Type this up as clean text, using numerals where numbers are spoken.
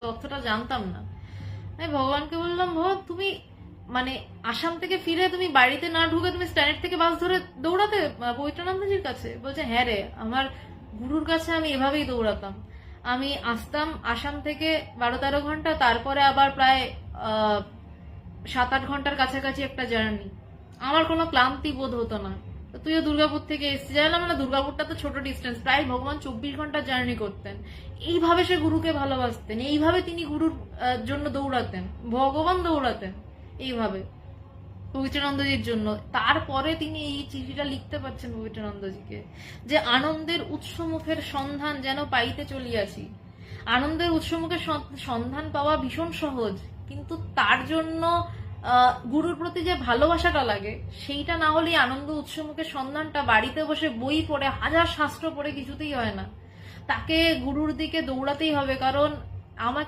তথ্যটা জানতাম না। আমি ভগবানকে বললাম, ভগবান তুমি মানে আসাম থেকে ফিরে তুমি বাড়িতে না ঢুকে তুমি স্ট্যান্ড থেকে বাস ধরে দৌড়াতে পবিত্রানন্দজির কাছে? বলছে হ্যাঁ রে, আমার গুরুর কাছে আমি এভাবেই দৌড়াতাম। আমি আসতাম আসাম থেকে 12-13 ঘন্টা, তারপরে আবার প্রায় 7-8 ঘন্টার কাছাকাছি একটা জার্নি। আমার কোনো ক্লান্তি বোধ হতো না। তো তুইও দুর্গাপুর থেকে এসেছিস, জানলাম না দুর্গাপুরটা তো ছোট ডিস্টেন্স, প্রায় ভগবান 24 ঘন্টা জার্নি করতেন। এইভাবে সে গুরুকে ভালোবাসতেন, এইভাবে তিনি গুরুর জন্য দৌড়াতেন, ভগবান দৌড়াতেন এইভাবে পবিত্রানন্দজির জন্য। তারপরে তিনি এই চিঠিটা লিখতে পারছেন পবিত্রানন্দজিকে, যে আনন্দের উৎসমুখের সন্ধান যেন পাইতে চলিয়াছি। আনন্দের উৎসমুখের সন্ধান পাওয়া ভীষণ সহজ, কিন্তু তার জন্য গুরুর প্রতি যে ভালোবাসাটা লাগে সেইটা না হলে আনন্দ উৎসমুখের সন্ধানটা বাড়িতে বসে বই পড়ে হাজার শাস্ত্র পড়ে কিছুতেই হয় না। তাকে গুরুর দিকে দৌড়াতেই হবে, কারণ আমাকে